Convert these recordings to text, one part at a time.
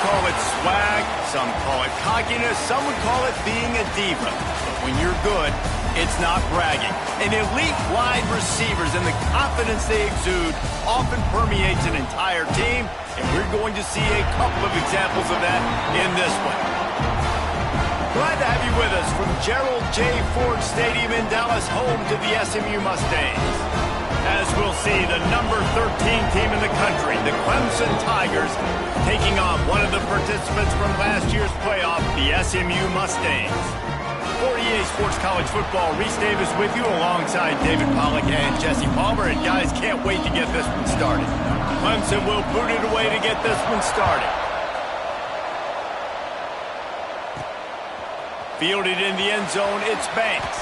call it swag, some call it cockiness, some would call it being a diva. But when you're good, it's not bragging. And elite wide receivers and the confidence they exude often permeates an entire team, and we're going to see a couple of examples of that in this one. Glad to have you with us from Gerald J. Ford Stadium in Dallas, home to the SMU Mustangs. As we'll see, the number 13 team in the country, the Clemson Tigers, taking on one of the participants from last year's playoff, the SMU Mustangs. For EA Sports College Football, Reese Davis with you alongside David Pollack and Jesse Palmer. And guys, can't wait to get this one started. Clemson will boot it away to get this one started. Fielded in the end zone, it's Banks.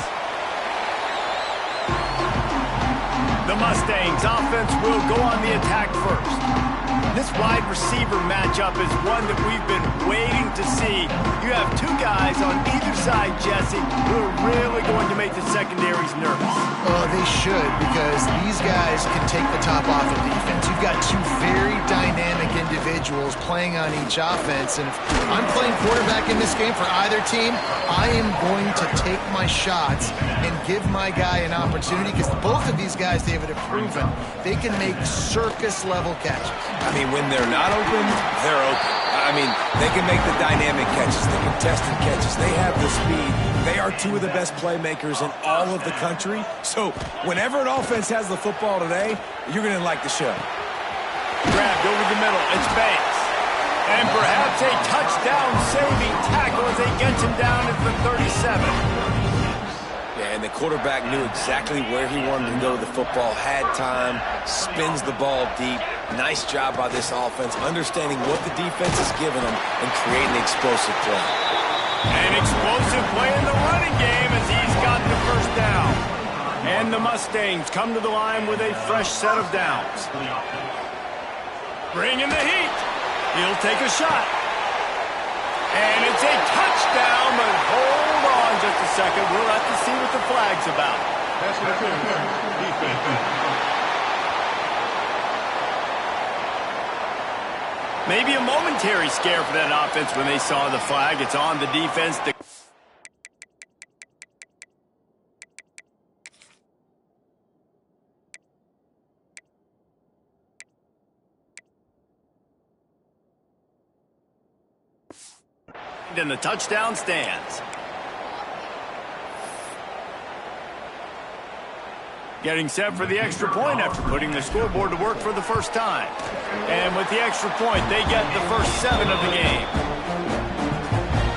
The Mustangs offense will go on the attack first. This wide receiver matchup is one that we've been waiting to see. You have two guys on either side, Jesse, who are really going to make the secondaries nervous. Well, they should, because these guys can take the top off of defense. You've got two very dynamic individuals playing on each offense, and if I'm playing quarterback in this game for either team, I am going to take my shots and give my guy an opportunity, because both of these guys, David, have proven they can make circus-level catches. I mean, when they're not open, they're open. I mean, they can make the dynamic catches, the contested catches. They have the speed. They are two of the best playmakers in all of the country. So whenever an offense has the football today, you're going to like the show. Grabbed over the middle. It's Banks. And perhaps a touchdown-saving tackle as they get him down at the 37. Yeah, and the quarterback knew exactly where he wanted to go to the football, had time, spins the ball deep. Nice job by this offense, understanding what the defense is giving them and creating explosive play. An explosive play in the running game as he's got the first down. And the Mustangs come to the line with a fresh set of downs. Bring in the heat. He'll take a shot. And it's a touchdown, but hold on just a second. We'll have to see what the flag's about. That's the defense. Maybe a momentary scare for that offense when they saw the flag. It's on the defense. And the touchdown stands. Getting set for the extra point after putting the scoreboard to work for the first time. And with the extra point, they get the first 7 of the game.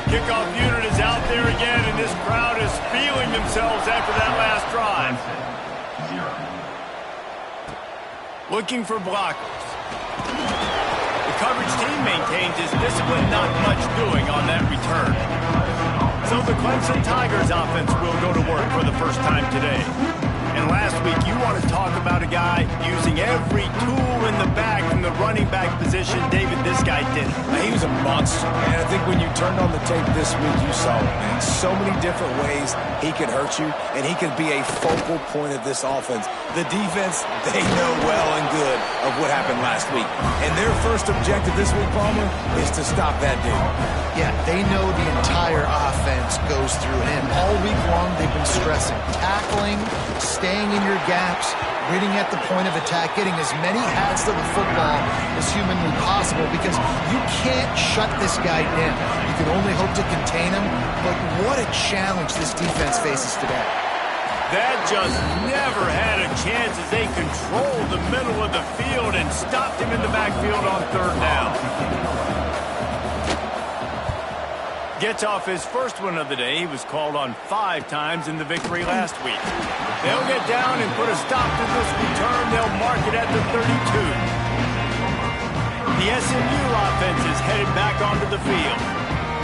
Kickoff unit is out there again, and this crowd is feeling themselves after that last drive. Looking for blockers. The coverage team maintains his discipline, not much doing on that return. So the Clemson Tigers offense will go to work for the first time today. And last week, you want to talk about a guy using every tool in the bag from the running back position. David, this guy did it. He was a monster. And I think when you turned on the tape this week, you saw it, man. So many different ways he could hurt you, and he could be a focal point of this offense. The defense, they know well and good of what happened last week. And their first objective this week, Palmer, is to stop that dude. Yeah, they know the entire offense goes through him. All week long, they've been stressing tackling, staying in your gaps, waiting at the point of attack, getting as many hats to the football as humanly possible, because you can't shut this guy down. You can only hope to contain him, but what a challenge this defense faces today. That just never had a chance as they controlled the middle of the field and stopped him in the backfield on 3rd down. Gets off his first one of the day. He was called on 5 times in the victory last week. They'll get down and put a stop to this return. They'll mark it at the 32. The SMU offense is headed back onto the field.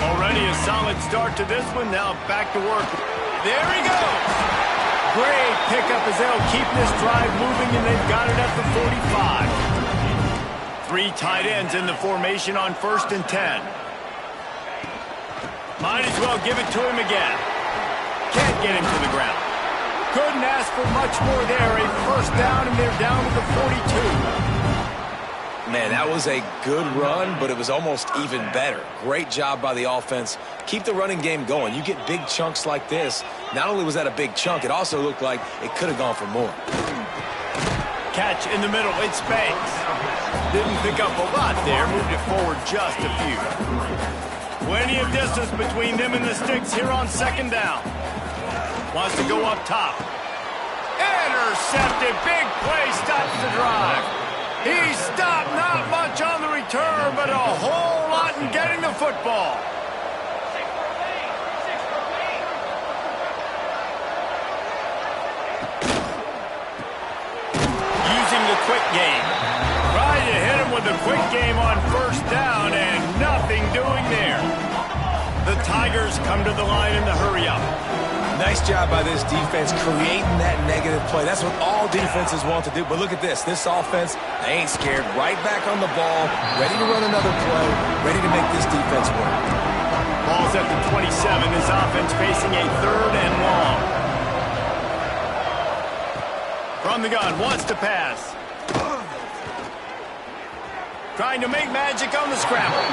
Already a solid start to this one. Now back to work. There he goes. Great pickup as they'll keep this drive moving, and they've got it at the 45. 3 tight ends in the formation on 1st and 10. Might as well give it to him again. Can't get him to the ground. Couldn't ask for much more there. A first down, and they're down to the 42. Man, that was a good run, but it was almost even better. Great job by the offense. Keep the running game going. You get big chunks like this. Not only was that a big chunk, it also looked like it could have gone for more. Catch in the middle. It's Banks. Didn't pick up a lot there. Moved it forward just a few. Plenty of distance between them and the sticks here on second down. Wants to go up top. Intercepted. Big play. Stops the drive. He stopped, not much on the return, but a whole lot in getting the football. Using the quick game. Trying to hit him with the quick game on first down, and nothing doing there. The Tigers come to the line in the hurry-up. Nice job by this defense creating that negative play. That's what all defenses want to do. But look at this. This offense, they ain't scared. Right back on the ball, ready to run another play, ready to make this defense work. Ball's at the 27. This offense facing a 3rd and long. From the gun, wants to pass. Trying to make magic on the scramble.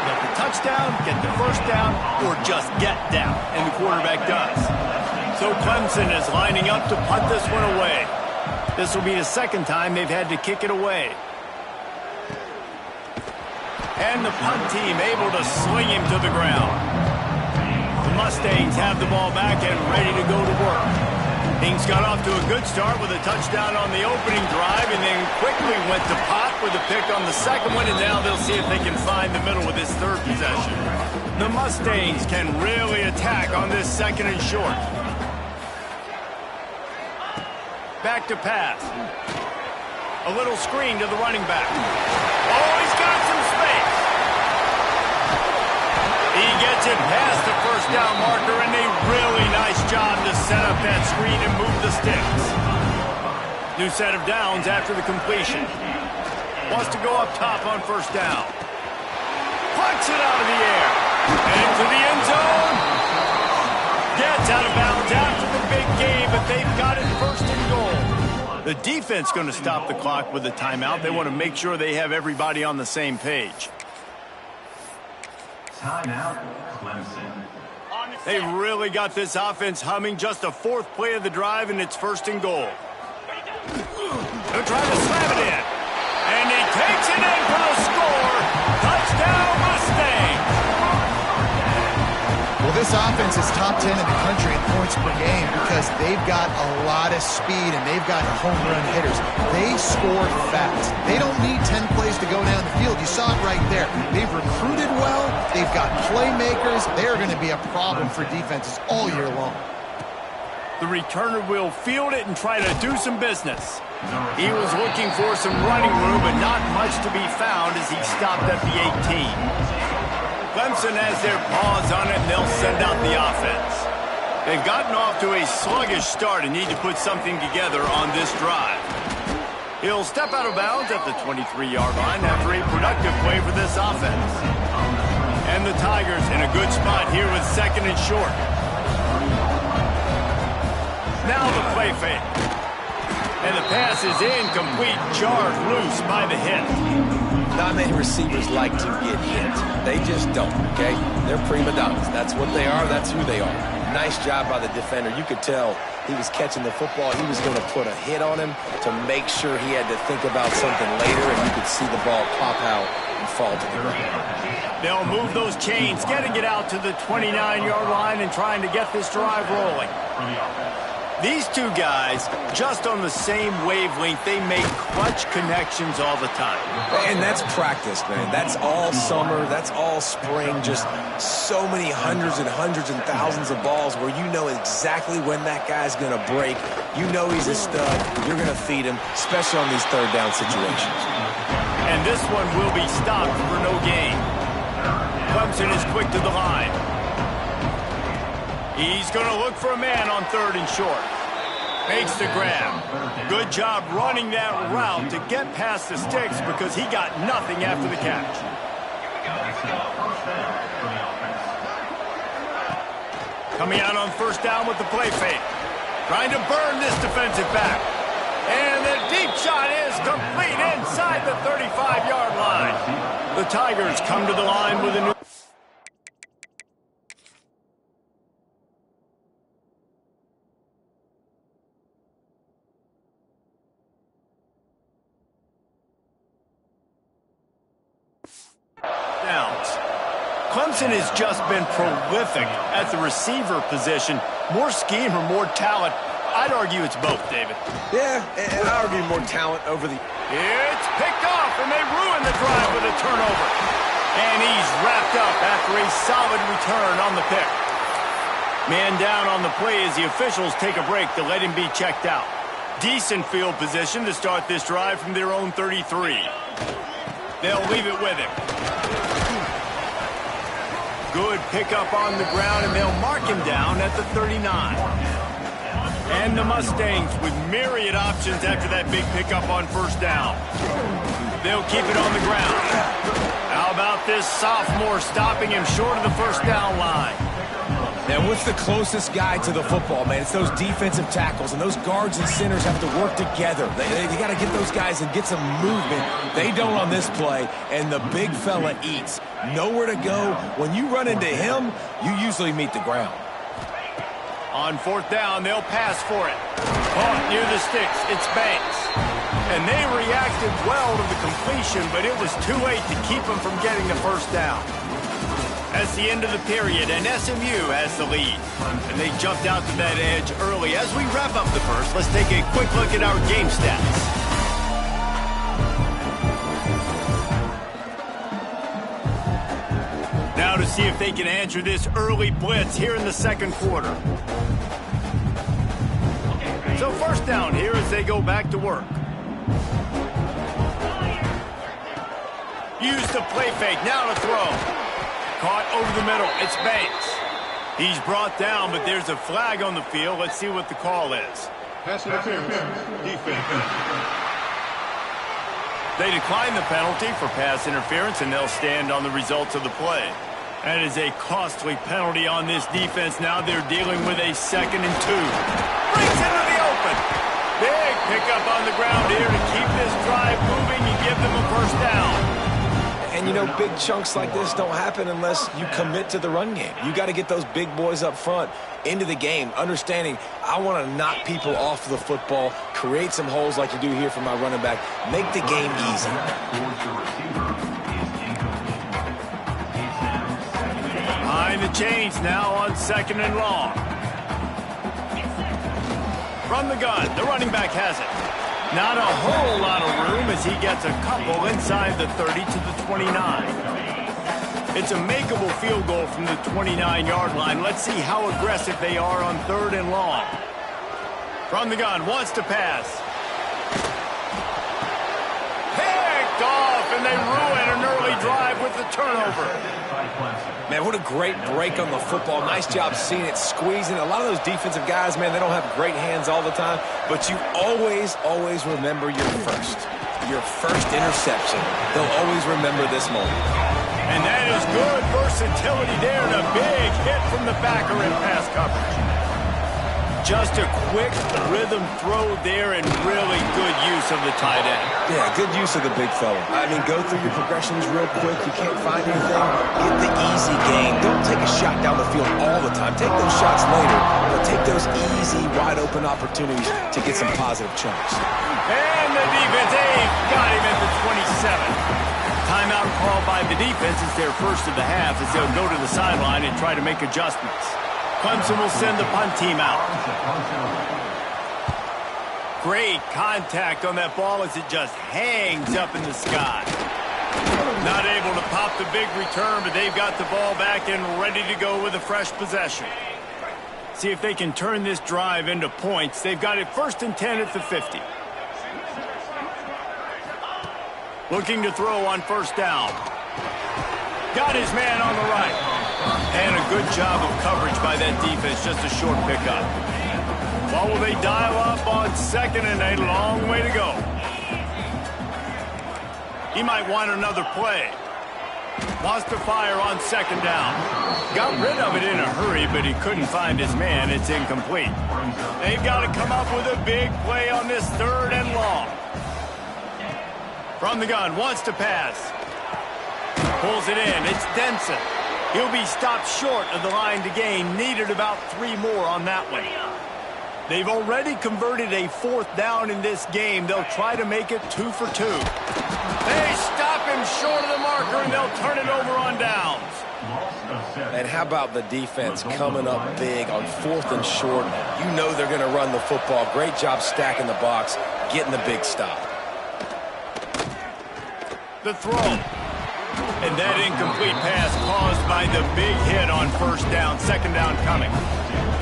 Get the touchdown, get the first down, or just get down. And the quarterback does. So Clemson is lining up to punt this one away. This will be the second time they've had to kick it away. And the punt team able to sling him to the ground. The Mustangs have the ball back and ready to go to work. Things got off to a good start with a touchdown on the opening drive and then quickly went to pot with a pick on the second one, and now they'll see if they can find the middle with this 3rd possession. The Mustangs can really attack on this 2nd and short. Back to pass. A little screen to the running back. Oh, he's got some space. He gets it past the first down marker, and a really nice job to set up that screen and move the sticks. New set of downs after the completion. Wants to go up top on first down. Plucks it out of the air. And into the end zone. Gets out of bounds after the big game, but they've got it 1st and goal. The defense going to stop the clock with a timeout. They want to make sure they have everybody on the same page. Timeout, Clemson. They really got this offense humming. Just a 4th play of the drive, and it's 1st and goal. They're trying to slam it in. And he takes it in for the score. Touchdown, Mustangs. Well, this offense is top 10 in the country in points per game because they've got a lot of speed and they've got home run hitters. They score fast. They don't need 10 plays to go down the field. You saw it right there. They've recruited well. They've got playmakers. They're going to be a problem for defenses all year long. The returner will field it and try to do some business. He was looking for some running room, but not much to be found as he stopped at the 18. Clemson has their paws on it, and they'll send out the offense. They've gotten off to a sluggish start and need to put something together on this drive. He'll step out of bounds at the 23-yard line after a productive play for this offense. And the Tigers in a good spot here with 2nd and short. Now the play fake. And the pass is incomplete, jarred loose by the hit. Not many receivers like to get hit. They just don't, okay? They're prima donnas. That's what they are. That's who they are. Nice job by the defender. You could tell he was catching the football. He was going to put a hit on him to make sure he had to think about something later, and you could see the ball pop out and fall to the ground. They'll move those chains, getting it out to the 29-yard line and trying to get this drive rolling. These two guys, just on the same wavelength, they make clutch connections all the time. And that's practice, man. That's all summer. That's all spring. Just so many hundreds and thousands of balls where you know exactly when that guy's going to break. You know he's a stud. You're going to feed him, especially on these 3rd down situations. And this one will be stopped for no gain. Clemson is quick to the line. He's going to look for a man on 3rd and short. Makes the grab. Good job running that route to get past the sticks because he got nothing after the catch. Coming out on 1st down with the play fake. Trying to burn this defensive back. And the deep shot is complete inside the 35-yard line. The Tigers come to the line with a new... downs. Clemson has just been prolific at the receiver position. More scheme or more talent? I'd argue it's both, David. Yeah, and I'd argue more talent over the... It's picked off, and they ruin the drive with a turnover. And he's wrapped up after a solid return on the pick. Man down on the play as the officials take a break to let him be checked out. Decent field position to start this drive from their own 33. They'll leave it with him. Good pickup on the ground, and they'll mark him down at the 39. And the Mustangs with myriad options after that big pickup on first down. They'll keep it on the ground. How about this sophomore stopping him short of the first down line? Now, what's the closest guy to the football, man? It's those defensive tackles, and those guards and centers have to work together. They got to get those guys and get some movement. They don't on this play, and the big fella eats. Nowhere to go. When you run into him, you usually meet the ground. On fourth down, they'll pass for it. Caught near the sticks, it's Banks. And they reacted well to the completion, but it was too late to keep them from getting the first down. That's the end of the period, and SMU has the lead. And they jumped out to that edge early. As we wrap up the first, let's take a quick look at our game stats. Now to see if they can answer this early blitz here in the second quarter. So first down here as they go back to work. Use the play fake, now to throw. Caught over the middle, it's Banks. He's brought down, but there's a flag on the field. Let's see what the call is. Pass interference, defense. They decline the penalty for pass interference, and they'll stand on the results of the play. That is a costly penalty on this defense. Now they're dealing with a 2nd and 2. Brings into the open. Big pickup on the ground here to keep this drive moving and give them a first down. And, you know, big chunks like this don't happen unless you commit to the run game. You got to get those big boys up front into the game, understanding I want to knock people off the football, create some holes like you do here for my running back, make the game easy. Behind the chains now on 2nd and long. From the gun, the running back has it. Not a whole lot of room as he gets a couple inside the 30 to the 29. It's a makeable field goal from the 29-yard line. Let's see how aggressive they are on 3rd and long. From the gun, wants to pass. Picked off, and they ruin an early drive with the turnover. Man, what a great break on the football. Nice job seeing it, squeezing. A lot of those defensive guys, man, they don't have great hands all the time, but you always remember your first interception. They'll always remember this moment. And that is good versatility there, and a big hit from the backer in pass coverage. Just a quick rhythm throw there and really good use of the tight end. Yeah, good use of the big fella. I mean, go through your progressions real quick. You can't find anything. Get the easy gain. Don't take a shot down the field all the time. Take those shots later, but take those easy, wide-open opportunities to get some positive chunks. And the defense, got him at the 27. Timeout called by the defense is their first of the half as they'll go to the sideline and try to make adjustments. Clemson will send the punt team out. Great contact on that ball as it just hangs up in the sky. Not able to pop the big return, but they've got the ball back and ready to go with a fresh possession. See if they can turn this drive into points. They've got it 1st and 10 at the 50. Looking to throw on first down. Got his man on the right. And a good job of coverage by that defense, just a short pickup. Well, will they dial up on 2nd and a long way to go? He might want another play. Wants to fire on second down. Got rid of it in a hurry, but he couldn't find his man. It's incomplete. They've got to come up with a big play on this 3rd and long. From the gun, wants to pass. Pulls it in. It's Denson. He'll be stopped short of the line to gain. Needed about 3 more on that one. They've already converted a 4th down in this game. They'll try to make it 2 for 2. They stop him short of the marker, and they'll turn it over on downs. And how about the defense coming up big on 4th and short? You know they're going to run the football. Great job stacking the box, getting the big stop. The throw. And that incomplete pass caused by the big hit on 1st down. 2nd down coming.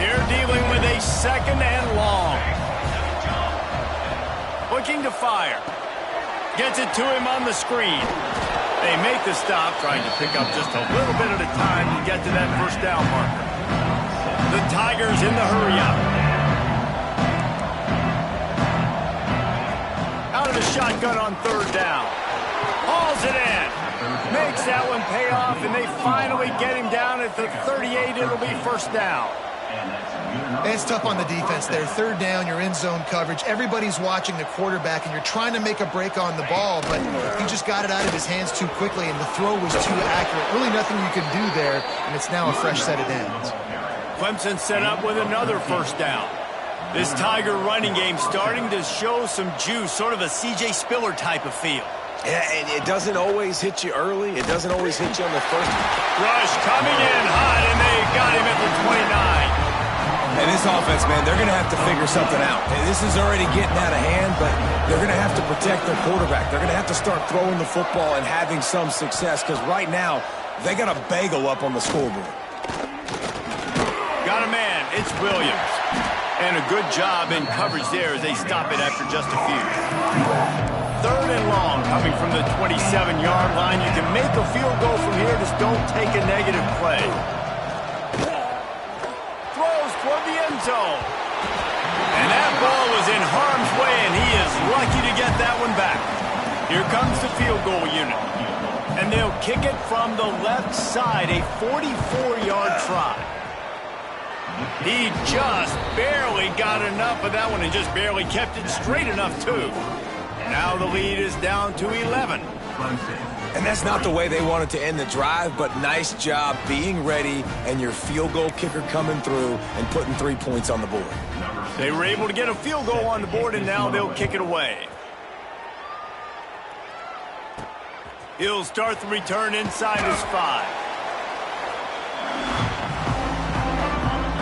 They're dealing with a 2nd and long. Looking to fire. Gets it to him on the screen. They make the stop, trying to pick up just a little bit at a time to get to that 1st down marker. The Tigers in the hurry-up. Out of the shotgun on 3rd down. Hauls it in. Makes that one pay off, and they finally get him down at the 38. It'll be 1st down. It's tough on the defense there. 3rd down, you're in zone coverage. Everybody's watching the quarterback, and you're trying to make a break on the ball, but he just got it out of his hands too quickly, and the throw was too accurate. Really nothing you can do there, and it's now a fresh set of downs. Clemson set up with another 1st down. This Tiger running game starting to show some juice, sort of a C.J. Spiller type of feel. Yeah, and it doesn't always hit you early. It doesn't always hit you on the first. Rush coming in hot, and they got him at the 29. And this offense, man, they're going to have to figure something out. This is already getting out of hand, but they're going to have to protect their quarterback. They're going to have to start throwing the football and having some success, because right now, they got a bagel up on the scoreboard. Got a man. It's Williams. And a good job in coverage there as they stop it after just a few. 3rd and long coming from the 27-yard line. You can make a field goal from here. Just don't take a negative play. Throws toward the end zone. And that ball was in harm's way, and he is lucky to get that one back. Here comes the field goal unit. And they'll kick it from the left side, a 44-yard try. He just barely got enough of that one and just barely kept it straight enough, too. Now the lead is down to 11. And that's not the way they wanted to end the drive, but nice job being ready and your field goal kicker coming through and putting 3 points on the board. They were able to get a field goal on the board, and now they'll kick it away. He'll start the return inside his 5.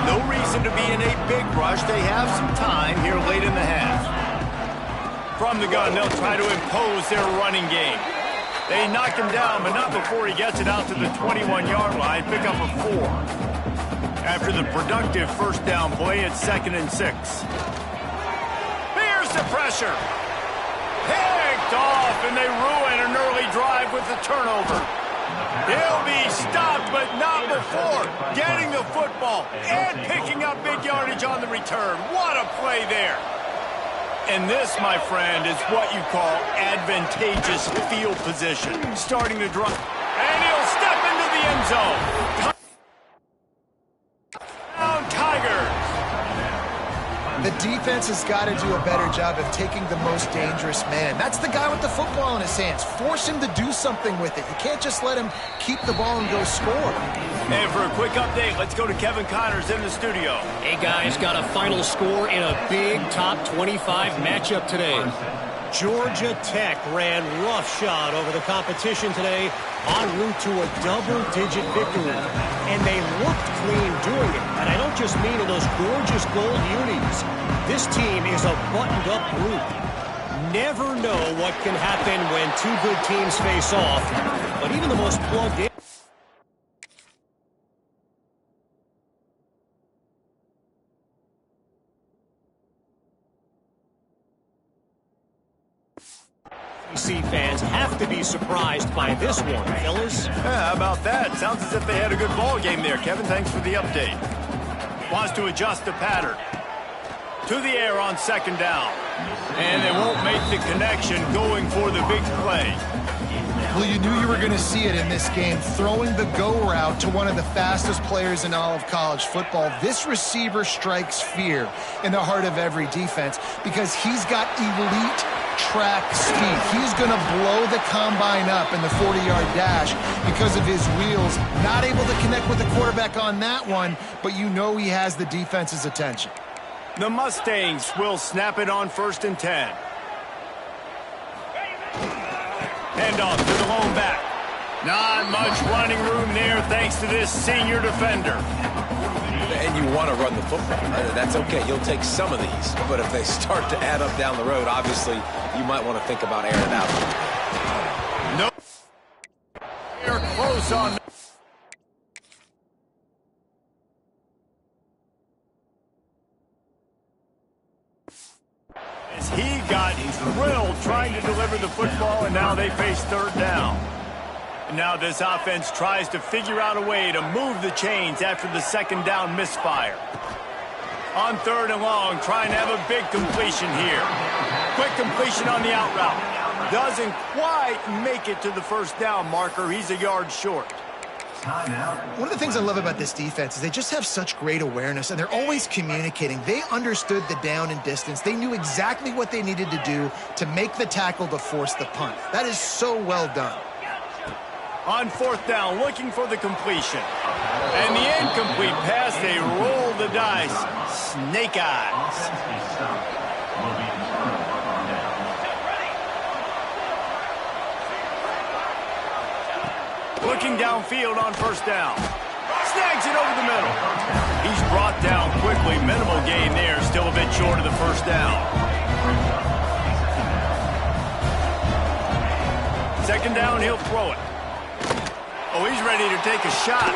No reason to be in a big rush. They have some time here late in the half. From the gun, they'll try to impose their running game. They knock him down, but not before he gets it out to the 21-yard line. Pick up a 4. After the productive 1st down play, it's 2nd and 6. Here's the pressure. Picked off, and they ruin an early drive with the turnover. He'll be stopped, but not before getting the football and picking up big yardage on the return. What a play there. And this, my friend, is what you call advantageous field position. Starting to drive. And he'll step into the end zone. Touchdown, Tigers. The defense has got to do a better job of taking the most dangerous man. That's the guy with the football in his hands. Force him to do something with it. You can't just let him keep the ball and go score. And for a quick update, let's go to Kevin Connors in the studio. Hey, guys, got a final score in a big top 25 matchup today. Georgia Tech ran roughshod over the competition today en route to a double-digit victory. And they looked clean doing it. And I don't just mean in those gorgeous gold unis. This team is a buttoned-up group. Never know what can happen when 2 good teams face off. But even the most plugged in SEC fans have to be surprised by this one, fellas. Yeah, how about that? Sounds as if they had a good ball game there. Kevin, thanks for the update. Wants to adjust the pattern. To the air on 2nd down. And they won't make the connection going for the big play. Well, you knew you were going to see it in this game. Throwing the go route to one of the fastest players in all of college football. This receiver strikes fear in the heart of every defense because he's got elite track speed. He's going to blow the combine up in the 40-yard dash because of his wheels. Not able to connect with the quarterback on that one, but you know he has the defense's attention. The Mustangs will snap it on 1st and 10. Handoff to the lone back. Not much running room there thanks to this senior defender. And you want to run the football. That's okay. You'll take some of these. But if they start to add up down the road, obviously, you might want to think about airing it out. No. They're close on. As he got thrilled trying to deliver the football, and now they face 3rd down. And now this offense tries to figure out a way to move the chains after the 2nd down misfire. On 3rd and long, trying to have a big completion here. Quick completion on the out route. Doesn't quite make it to the 1st down marker. He's a yard short. One of the things I love about this defense is they just have such great awareness, and they're always communicating. They understood the down and distance. They knew exactly what they needed to do to make the tackle to force the punt. That is so well done. On 4th down, looking for the completion. And the incomplete pass, they roll the dice. Snake eyes. Looking downfield on 1st down. Snags it over the middle. He's brought down quickly. Minimal gain there. Still a bit short of the 1st down. 2nd down, he'll throw it. Oh, he's ready to take a shot.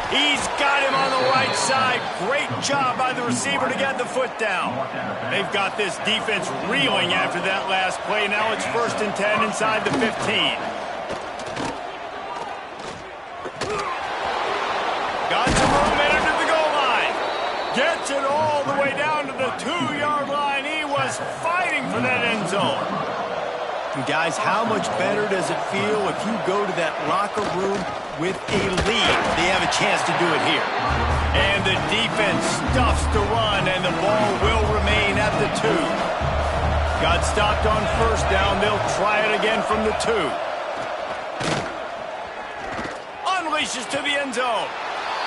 He's got him on the right side. Great job by the receiver to get the foot down. They've got this defense reeling after that last play. Now it's 1st and 10 inside the 15. Got some room into the goal line. Gets it all the way down to the 2-yard line. He was fighting for that end zone. And guys, how much better does it feel if you go to that locker room with a lead? They have a chance to do it here. And the defense stuffs the run, and the ball will remain at the 2. Got stopped on 1st down. They'll try it again from the 2. Unleashes to the end zone.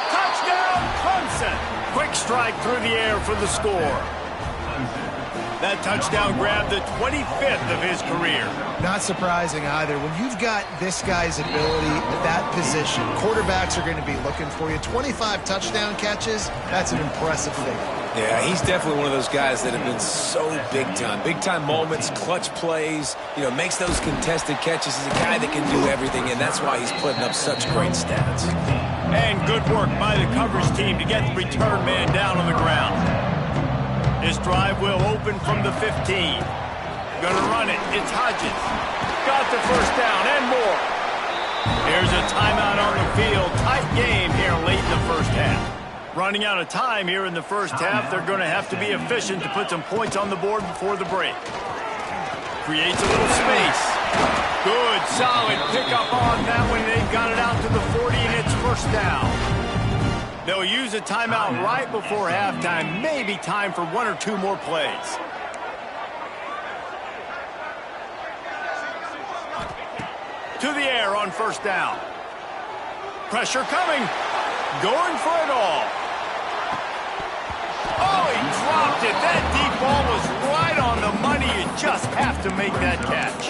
Touchdown, Clemson. Quick strike through the air for the score. That touchdown grabbed the 25th of his career. Not surprising either. When you've got this guy's ability at that position, quarterbacks are going to be looking for you. 25 touchdown catches, that's an impressive thing. Yeah, he's definitely one of those guys that have been so big time. Big time moments, clutch plays, makes those contested catches. He's a guy that can do everything, and that's why he's putting up such great stats. And good work by the coverage team to get the return man down on the ground. This drive will open from the 15. Gonna run it. It's Hodges. Got the 1st down and more. Here's a timeout on the field. Tight game here late in the 1st half. Running out of time here in the 1st half. They're going to have to be efficient to put some points on the board before the break. Creates a little space. Good, solid pickup on that one. They've got it out to the 40, and it's 1st down. They'll use a timeout right before halftime. Maybe time for 1 or 2 more plays. To the air on 1st down. Pressure coming. Going for it all. Oh, he dropped it. That deep ball was right on the money. You just have to make that catch.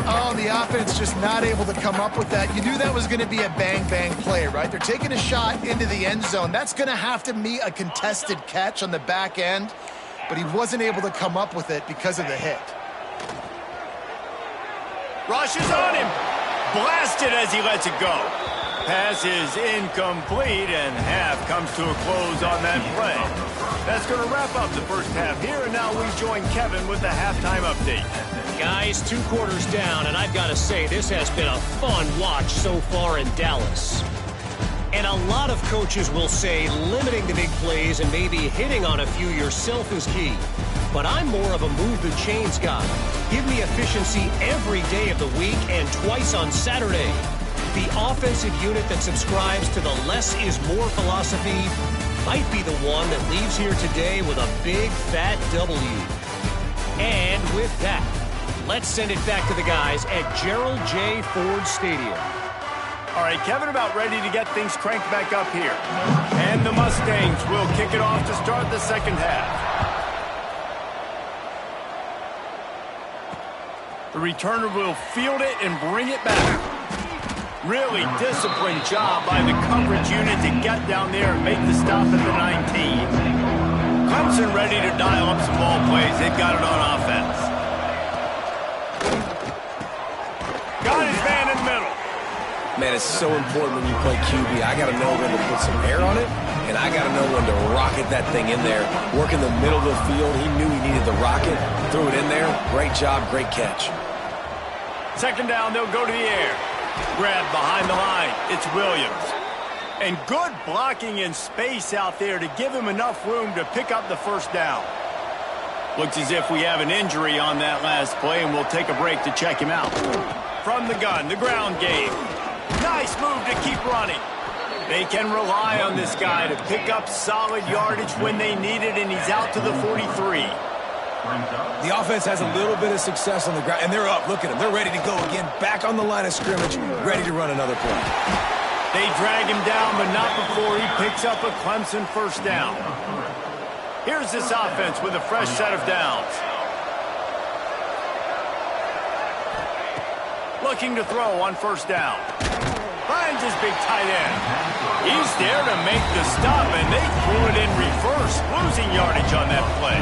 Oh, the offense just not able to come up with that. You knew that was going to be a bang-bang play, right? They're taking a shot into the end zone. That's going to have to be a contested catch on the back end, but he wasn't able to come up with it because of the hit. Rushes on him. Blasted as he lets it go. Pass is incomplete, and half comes to a close on that play. That's going to wrap up the 1st half here, and now we join Kevin with the halftime update. Guys, 2 quarters down, and I've got to say, this has been a fun watch so far in Dallas. And a lot of coaches will say limiting the big plays and maybe hitting on a few yourself is key. but I'm more of a move the chains guy. Give me efficiency every day of the week and twice on Saturday. The offensive unit that subscribes to the less is more philosophy might be the one that leaves here today with a big fat W. And with that, let's send it back to the guys at Gerald J. Ford Stadium. All right, Kevin, about ready to get things cranked back up here. And the Mustangs will kick it off to start the second half. The returner will field it and bring it back. Really disciplined job by the coverage unit to get down there and make the stop at the 19. Clemson ready to dial up some ball plays. They've got it on offense. Got his man in the middle. Man, it's so important when you play QB. I got to know when to put some air on it, and I got to know when to rocket that thing in there. Work in the middle of the field. He knew he needed the rocket. Threw it in there. Great job, great catch. Second down, they'll go to the air. Grab behind the line. It's Williams. And good blocking in space out there to give him enough room to pick up the first down. Looks as if we have an injury on that last play, and we'll take a break to check him out. From the gun, the ground game. Nice move to keep running. They can rely on this guy to pick up solid yardage when they need it, and he's out to the 43. The offense has a little bit of success on the ground, and they're up. Look at them. They're ready to go again. Back on the line of scrimmage, ready to run another play. They drag him down, but not before he picks up a Clemson first down. Here's this offense with a fresh set of downs. Looking to throw on first down. Finds his big tight end. He's there to make the stop, and they threw it in reverse, losing yardage on that play.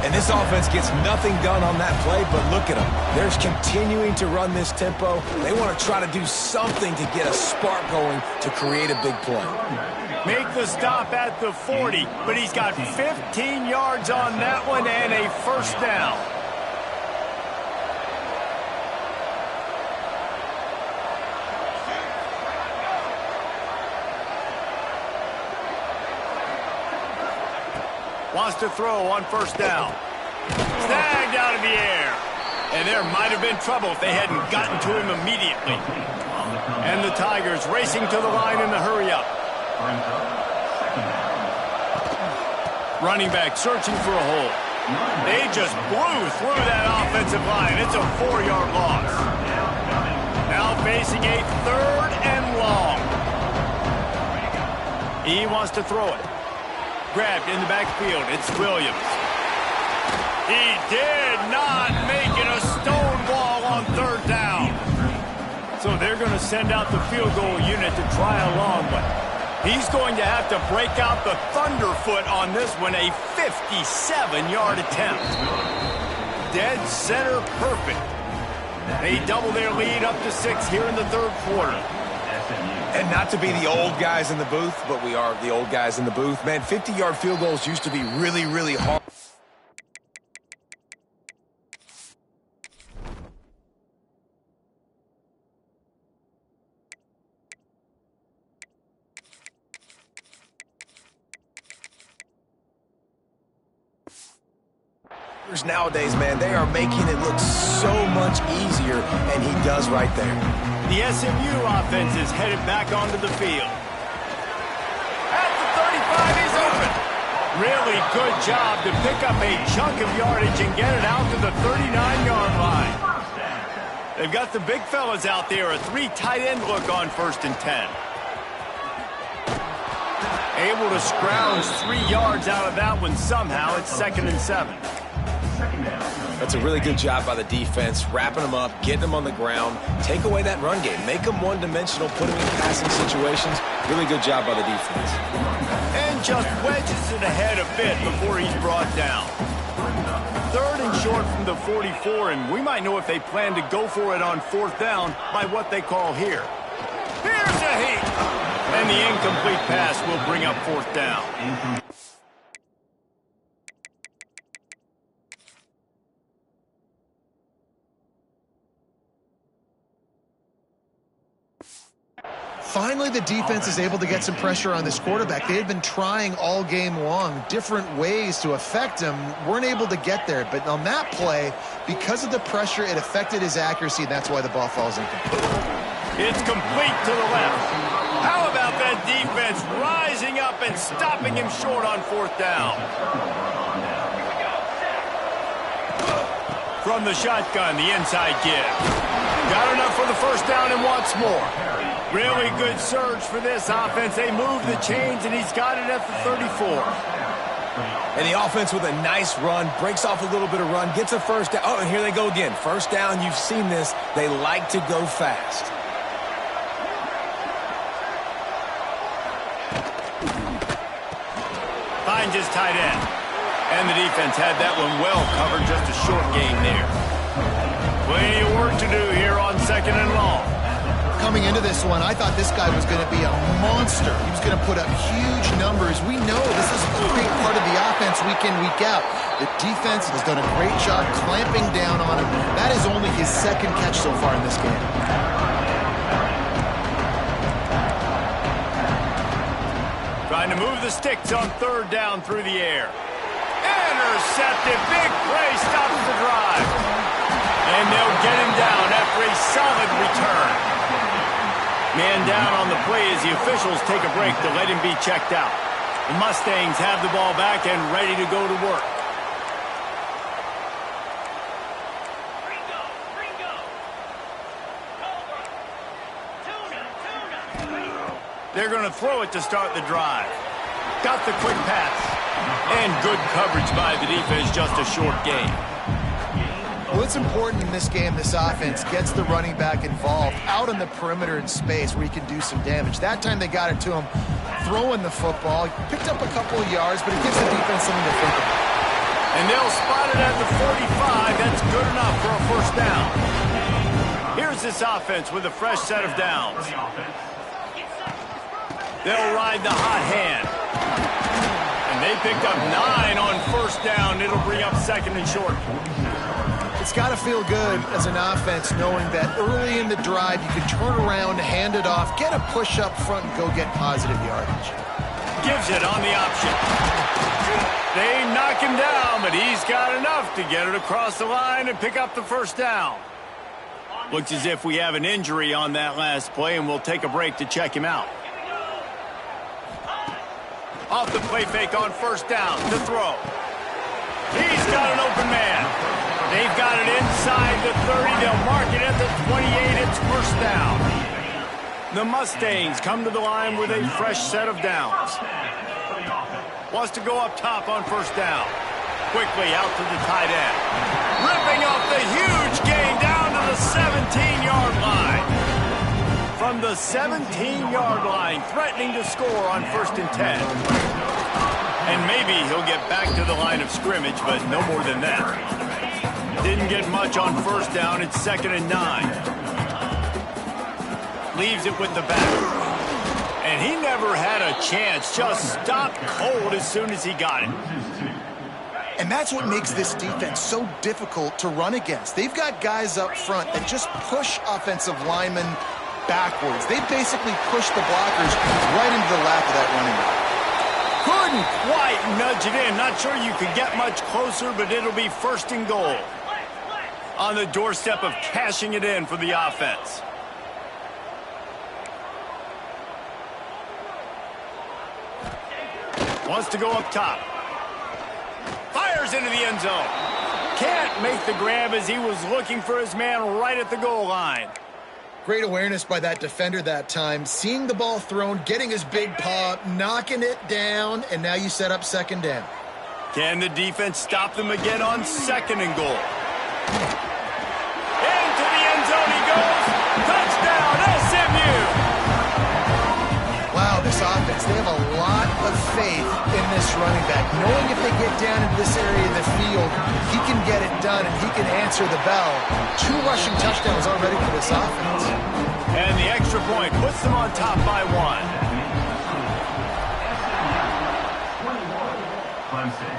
And this offense gets nothing done on that play, but look at them. They're continuing to run this tempo. They want to try to do something to get a spark going to create a big play. Make the stop at the 40, but he's got 15 yards on that one and a first down. Wants to throw on first down. Snagged out of the air. And there might have been trouble if they hadn't gotten to him immediately. And the Tigers racing to the line in the hurry-up. Running back searching for a hole. They just blew through that offensive line. It's a 4-yard loss. Now facing a third and long. He wants to throw it. Grabbed in the backfield. It's Williams. He did not make it a stone wall on third down. So they're going to send out the field goal unit to try along, but he's going to have to break out the thunderfoot on this one, a 57-yard attempt. Dead center perfect. They double their lead up to 6 here in the third quarter. And not to be the old guys in the booth, but we are the old guys in the booth. Man, 50-yard field goals used to be really, really hard. Nowadays, man, they are making it look so much easier, and he does right there. The SMU offense is headed back onto the field. At the 35, he's open. Really good job to pick up a chunk of yardage and get it out to the 39-yard line. They've got the big fellas out there, a 3 tight end look on 1st and 10. Able to scrounge 3 yards out of that one somehow. It's 2nd and 7. That's a really good job by the defense, wrapping them up, getting them on the ground, take away that run game, make them one-dimensional, put them in passing situations. Really good job by the defense. And just wedges it ahead a bit before he's brought down. 3rd and short from the 44, and we might know if they plan to go for it on 4th down by what they call here. Here's a heat! And the incomplete pass will bring up 4th down. Finally, the defense is able to get some pressure on this quarterback. They had been trying all game long, different ways to affect him, weren't able to get there. But on that play, because of the pressure, it affected his accuracy, and that's why the ball falls incomplete. It's complete to the left. How about that defense rising up and stopping him short on fourth down? From the shotgun, the inside give. Got enough for the first down and wants more. Really good surge for this offense. They move the chains, and he's got it at the 34. And the offense with a nice run, breaks off a little bit of run, gets a first down. Oh, and here they go again. First down, you've seen this. They like to go fast. Finds his tight end. And the defense had that one well covered, just a short gain there. Plenty of work to do here on second and long. Coming into this one, I thought this guy was going to be a monster. He was going to put up huge numbers. We know this is a great part of the offense week in, week out. The defense has done a great job clamping down on him. That is only his second catch so far in this game. Trying to move the sticks on third down through the air. Intercepted. Big play stops the drive. And they'll get him down after a solid return. Man down on the play as the officials take a break to let him be checked out. The Mustangs have the ball back and ready to go to work. They're going to throw it to start the drive. Got the quick pass. And good coverage by the defense, just a short gain. Well, it's important in this game, this offense gets the running back involved out on the perimeter in space where he can do some damage. That time they got it to him throwing the football. He picked up a couple of yards, but it gives the defense something to think about. And they'll spot it at the 45. That's good enough for a first down. Here's this offense with a fresh set of downs. They'll ride the hot hand. And they picked up 9 on first down. It'll bring up second and short. It's got to feel good as an offense knowing that early in the drive you can turn around, hand it off, get a push up front, and go get positive yardage. Gives it on the option. They knock him down, but he's got enough to get it across the line and pick up the first down. Looks as if we have an injury on that last play, and we'll take a break to check him out. Off the play fake on first down to throw. He's got an open man. They've got it inside the 30. They'll mark it at the 28. It's first down. The Mustangs come to the line with a fresh set of downs. Wants to go up top on first down. Quickly out to the tight end. Ripping off the huge gain down to the 17-yard line. From the 17-yard line, threatening to score on first and 10. And maybe he'll get back to the line of scrimmage, but no more than that. Didn't get much on first down. It's second and 9. Leaves it with the back. And he never had a chance. Just stopped cold as soon as he got it. And that's what makes this defense so difficult to run against. They've got guys up front that just push offensive linemen backwards. They basically push the blockers right into the lap of that running back. Couldn't quite nudge it in. Not sure you could get much closer, but it'll be first and goal. On the doorstep of cashing it in for the offense. Wants to go up top. Fires into the end zone. Can't make the grab as he was looking for his man right at the goal line. Great awareness by that defender that time. Seeing the ball thrown, getting his big paw, knocking it down, and now you set up second down. Can the defense stop them again on second and goal? Into the end zone he goes. Touchdown, SMU! Wow, this offense, they have a lot of faith in this running back. Knowing if they get down into this area of the field, he can get it done and he can answer the bell. 2 rushing touchdowns already for this offense. And the extra point puts them on top by 1. Clemson,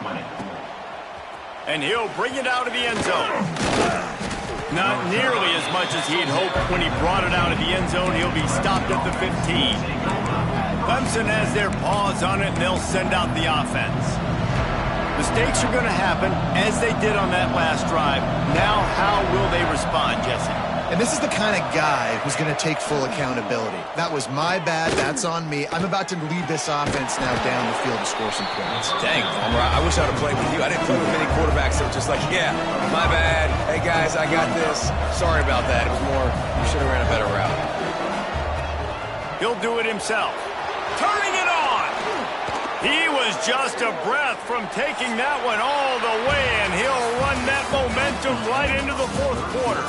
20. And he'll bring it out of the end zone. Not nearly as much as he'd hoped when he brought it out of the end zone. He'll be stopped at the 15. Clemson has their paws on it, and they'll send out the offense. Mistakes are going to happen, as they did on that last drive. Now, how will they respond, Jesse? And this is the kind of guy who's going to take full accountability. That was my bad. That's on me. I'm about to lead this offense now down the field to score some points. Dang, Palmer, I wish I would have played with you. I didn't play with many quarterbacks that were just like, yeah, my bad. Hey, guys, I got this. Sorry about that. It was more, you should have ran a better route. He'll do it himself. Turning it on. He was just a breath from taking that one all the way, and he'll run that momentum right into the fourth quarter.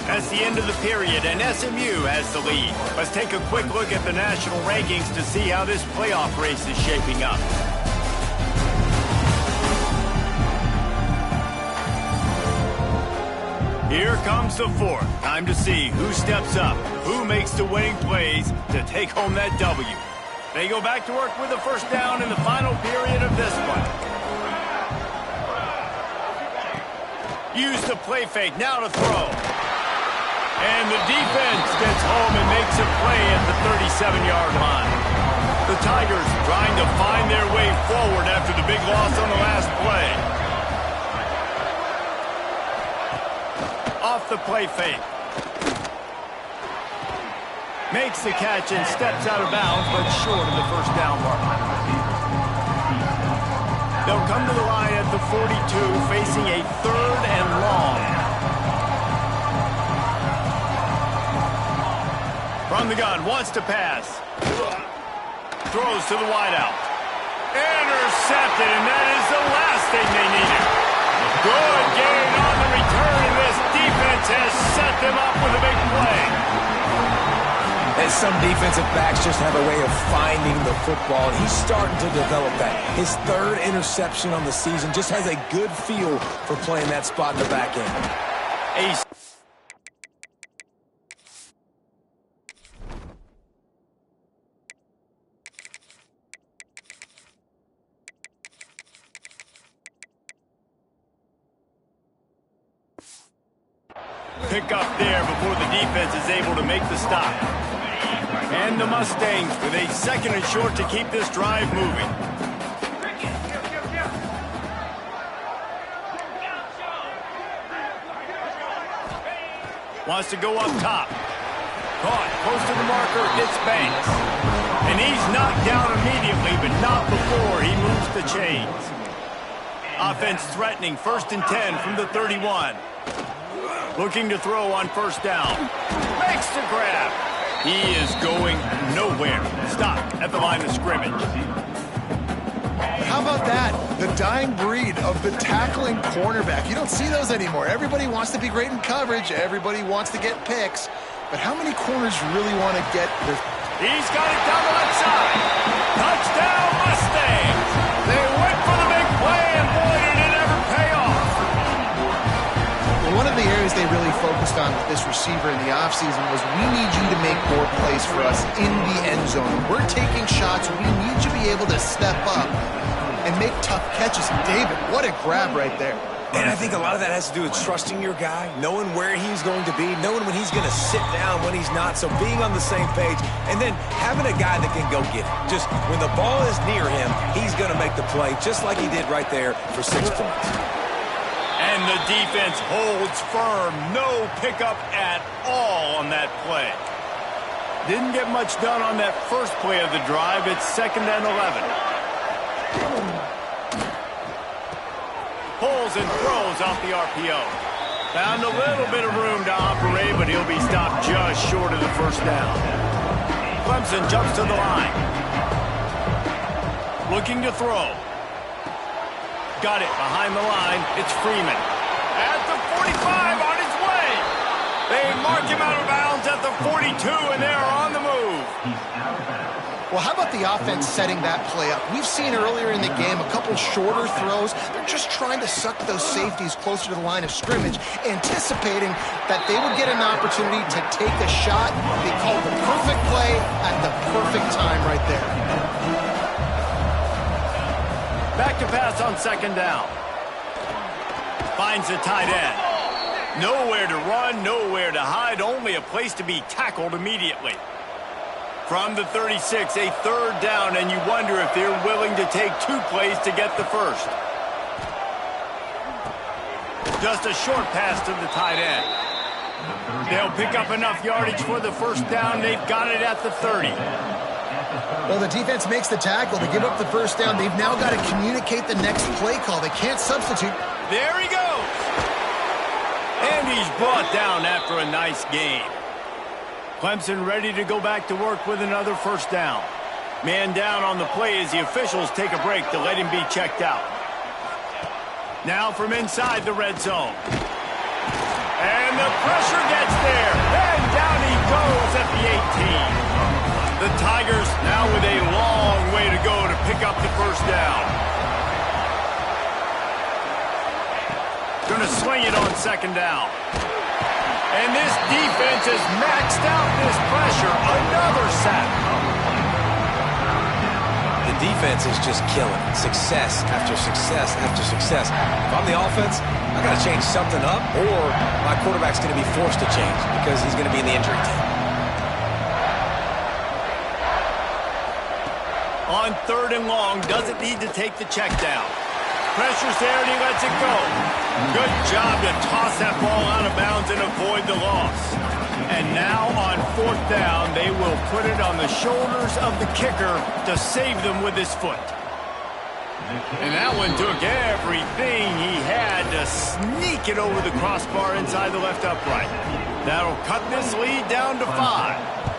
That's the end of the period, and SMU has the lead. Let's take a quick look at the national rankings to see how this playoff race is shaping up. Here comes the fourth. Time to see who steps up, who makes the winning plays to take home that W. They go back to work with a first down in the final period of this one. Use the play fake, now to throw. And the defense gets home and makes a play at the 37-yard line. The Tigers trying to find their way forward after the big loss on the last play. Off the play fake. Makes the catch and steps out of bounds, but short of the first down mark. They'll come to the line at the 42, facing a third and long. From the gun, wants to pass. Throws to the wideout. Intercepted, and that is the last thing they needed. Good gain on the return, and this defense has set them up with a big play. And some defensive backs just have a way of finding the football, and he's starting to develop that. His third interception on the season, just has a good feel for playing that spot in the back end. Pick up there before the defense is able to make the stop. And the Mustangs with a second and short to keep this drive moving. Wants to go up top. Caught close to the marker, it's Banks. And he's knocked down immediately, but not before he moves the chains. Offense threatening, 1st and 10 from the 31. Looking to throw on first down. Makes the grab. He is going nowhere. Stop at the line of scrimmage. How about that? The dying breed of the tackling cornerback. You don't see those anymore. Everybody wants to be great in coverage. Everybody wants to get picks. But how many corners really want to get this? He's got it down the left side. Touchdown, Mustangs. They went for the big play, and boy, did it ever pay off. One of the areas they really focused on with this receiver in the offseason was we need you to make more plays for us in the end zone. We're taking shots. We need you to be able to step up and make tough catches. And David, what a grab right there. And I think a lot of that has to do with trusting your guy, knowing where he's going to be, knowing when he's going to sit down, when he's not, so being on the same page, and then having a guy that can go get it. Just when the ball is near him, he's going to make the play, just like he did right there for 6 points. And the defense holds firm. No pickup at all on that play. Didn't get much done on that first play of the drive. It's 2nd and 11. Pulls and throws off the RPO. Found a little bit of room to operate, but he'll be stopped just short of the first down. Clemson jumps to the line. Looking to throw. Got it behind the line. It's Freeman. At the 45 on his way. They mark him out of bounds at the 42, and they're on the move. Well, how about the offense setting that play up? We've seen earlier in the game a couple shorter throws. They're just trying to suck those safeties closer to the line of scrimmage, anticipating that they would get an opportunity to take a shot. They called the perfect play at the perfect time right there. Back to pass on 2nd down. Finds a tight end. Nowhere to run, nowhere to hide, only a place to be tackled immediately. From the 36, a third down, and you wonder if they're willing to take 2 plays to get the first. Just a short pass to the tight end. They'll pick up enough yardage for the first down. They've got it at the 30. Well, the defense makes the tackle. They give up the first down. They've now got to communicate the next play call. They can't substitute. There he goes. And he's brought down after a nice gain. Clemson ready to go back to work with another first down. Man down on the play as the officials take a break to let him be checked out. Now from inside the red zone. And the pressure gets there. And down he goes at the 18. The Tigers now with a long way to go to pick up the first down. Going to swing it on second down. And this defense has maxed out this pressure. Another sack. The defense is just killing it. Success after success after success. If I'm the offense, I got to change something up, or my quarterback's going to be forced to change because he's going to be in the injury tank. On third and long, doesn't need to take the check down. Pressure's there and he lets it go. Good job to toss that ball out of bounds and avoid the loss. And now on fourth down, they will put it on the shoulders of the kicker to save them with his foot. And that one took everything he had to sneak it over the crossbar inside the left upright. That'll cut this lead down to 5.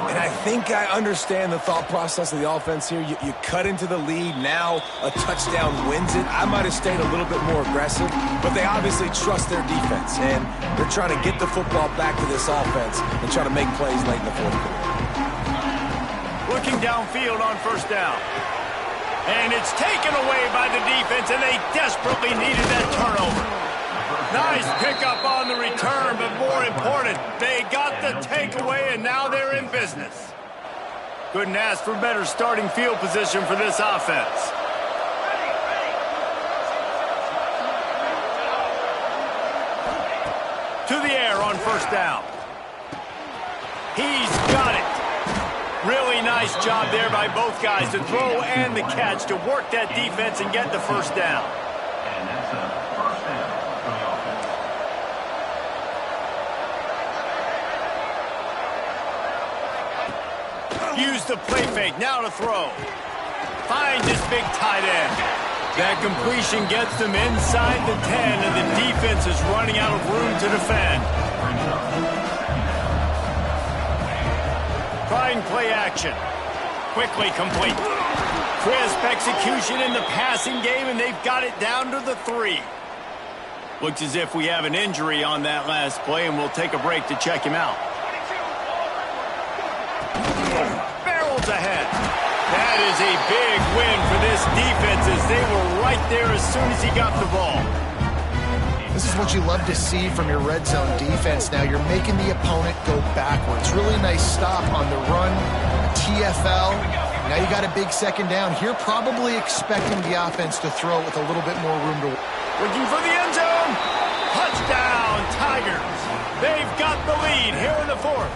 And I think I understand the thought process of the offense here. You cut into the lead. Now a touchdown wins it. I might have stayed a little bit more aggressive, but they obviously trust their defense, and they're trying to get the football back to this offense and try to make plays late in the fourth quarter. Looking downfield on first down. And it's taken away by the defense, and they desperately needed that turnover. Nice pickup on the return, but more important, they got the takeaway, and now they're in business. Couldn't ask for better starting field position for this offense. To the air on first down. He's got it. Really nice job there by both guys to throw and the catch to work that defense and get the first down. And that's a first down for the offense. Use the play fake, now to throw. Finds his big tight end. That completion gets them inside the 10, and the defense is running out of room to defend. Trying play action. Quickly complete. Crisp execution in the passing game, and they've got it down to the 3. Looks as if we have an injury on that last play, and we'll take a break to check him out. Barrels ahead. That is a big win for this defense as they were right there as soon as he got the ball. This is what you love to see from your red zone defense now. You're making the opponent go backwards. Really nice stop on the run, TFL. Now you got a big second down. Here probably expecting the offense to throw with a little bit more room to work. Looking for the end zone. Touchdown, Tigers. They've got the lead here in the fourth.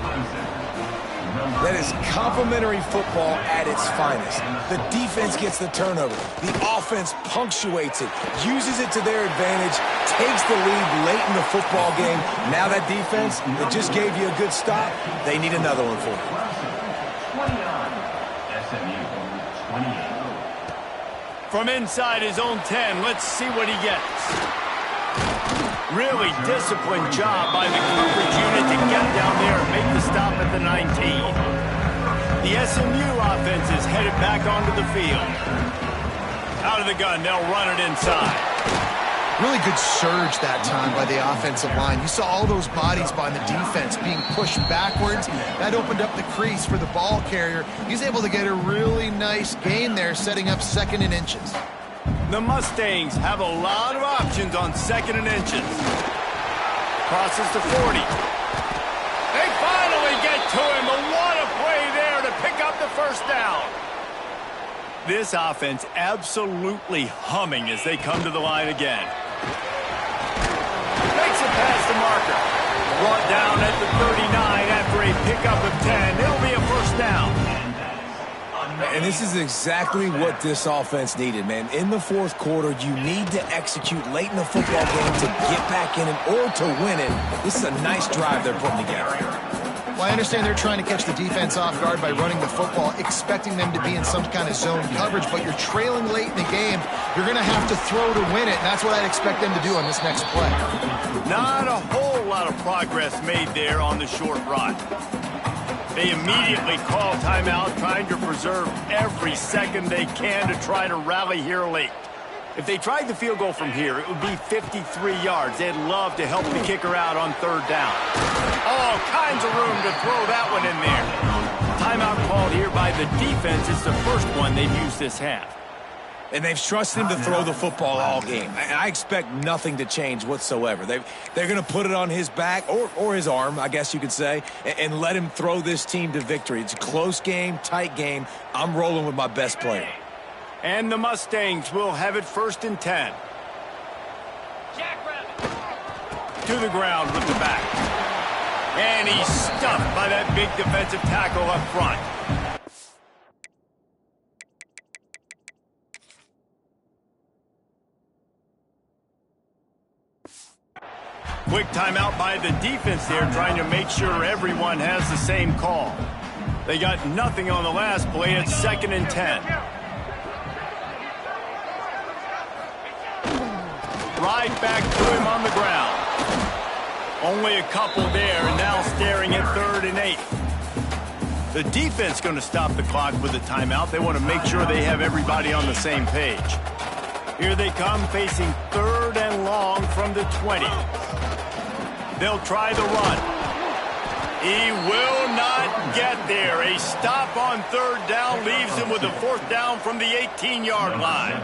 That is complimentary football at its finest. The defense gets the turnover. The offense punctuates it, uses it to their advantage, takes the lead late in the football game. Now that defense that just gave you a good stop, they need another one for you. 29, SMU, 28. From inside his own 10, let's see what he gets. Really disciplined job by the coverage unit to get down there and make the stop at the 19. The SMU offense is headed back onto the field. Out of the gun, they'll run it inside. Really good surge that time by the offensive line. You saw all those bodies by the defense being pushed backwards. That opened up the crease for the ball carrier. He's able to get a really nice gain there, setting up 2nd and inches. The Mustangs have a lot of options on 2nd and inches. Crosses to 40. They finally get to him, but what a play there to pick up the first down. This offense absolutely humming as they come to the line again. Makes it past the marker. Brought down at the 39 after a pickup of 10. It'll be a first down. And this is exactly what this offense needed, man. In the fourth quarter, you need to execute late in the football game to get back in it or to win it. This is a nice drive they're putting together. Well, I understand they're trying to catch the defense off guard by running the football, expecting them to be in some kind of zone coverage, but you're trailing late in the game. You're going to have to throw to win it, and that's what I'd expect them to do on this next play. Not a whole lot of progress made there on the short run. They immediately call timeout, trying to preserve every second they can to try to rally here late. If they tried the field goal from here, it would be 53 yards. They'd love to help the kicker out on third down. All kinds of room to throw that one in there. Timeout called here by the defense. It's the first one they've used this half. And they've trusted him to throw the football all game. And I expect nothing to change whatsoever. They're going to put it on his back, or his arm, I guess you could say, and let him throw this team to victory. It's a close game, tight game. I'm rolling with my best player. And the Mustangs will have it 1st and 10. To the ground with the back. And he's stuffed by that big defensive tackle up front. Quick timeout by the defense there, trying to make sure everyone has the same call. They got nothing on the last play. It's 2nd and 10. Right back to him on the ground. Only a couple there, and now staring at 3rd and 8. The defense going to stop the clock with a timeout. They want to make sure they have everybody on the same page. Here they come, facing 3rd and long from the 20. They'll try the run. He will not get there. A stop on 3rd down leaves him with a 4th down from the 18-yard line.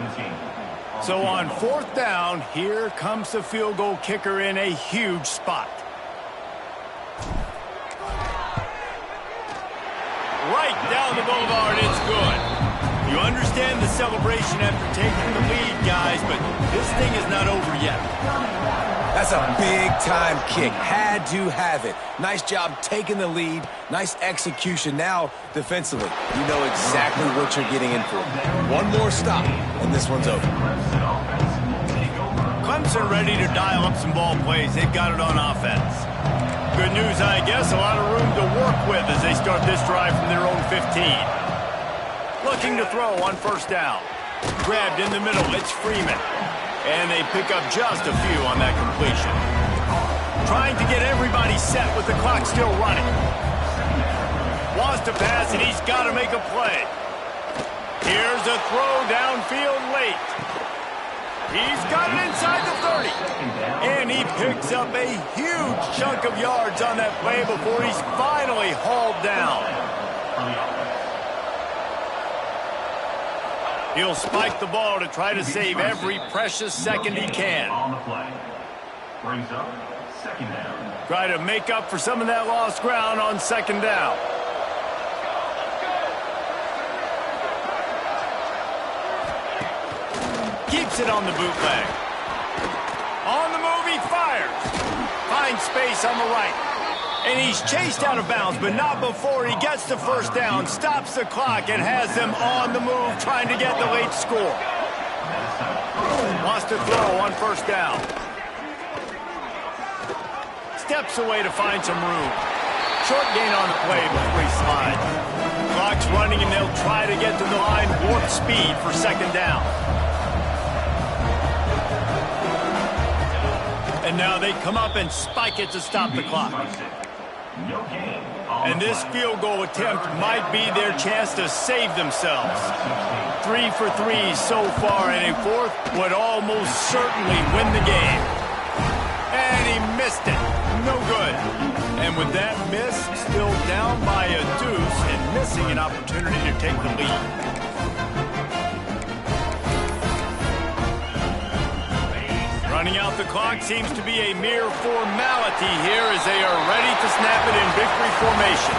So on 4th down, here comes the field goal kicker in a huge spot. Right down the boulevard, it's good. You understand the celebration after taking the lead, guys, but this thing is not over yet. That's a big-time kick. Had to have it. Nice job taking the lead. Nice execution. Now, defensively, you know exactly what you're getting in for. One more stop, and this one's over. Clemson ready to dial up some ball plays. They've got it on offense. Good news, I guess. A lot of room to work with as they start this drive from their own 15. Looking to throw on 1st down. Grabbed in the middle. It's Freeman. And they pick up just a few on that completion. Trying to get everybody set with the clock still running. Wants to pass, and he's got to make a play. Here's a throw downfield late. He's got it inside the 30. And he picks up a huge chunk of yards on that play before he's finally hauled down. He'll spike the ball to try to save every precious second he can. On the play. Brings up 2nd down. Try to make up for some of that lost ground on 2nd down. Keeps it on the bootleg. On the move, he fires. Finds space on the right. And he's chased out of bounds, but not before he gets the 1st down, stops the clock, and has them on the move trying to get the late score. Wants to throw on 1st down. Steps away to find some room. Short gain on the play before he slides. Clock's running, and they'll try to get to the line warp speed for 2nd down. And now they come up and spike it to stop the clock. And this field goal attempt might be their chance to save themselves. 3 for 3 so far, and a 4th would almost certainly win the game. And he missed it. No good. And with that miss, still down by a deuce and missing an opportunity to take the lead. Running out the clock seems to be a mere formality here as they are ready to snap it in victory formation.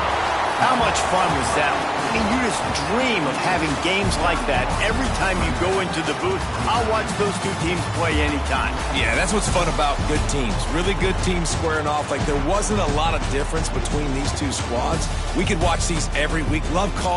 How much fun was that? I mean, you just dream of having games like that every time you go into the booth. I'll watch those two teams play anytime. Yeah, that's what's fun about good teams. Really good teams squaring off. Like, there wasn't a lot of difference between these two squads. We could watch these every week. Love calling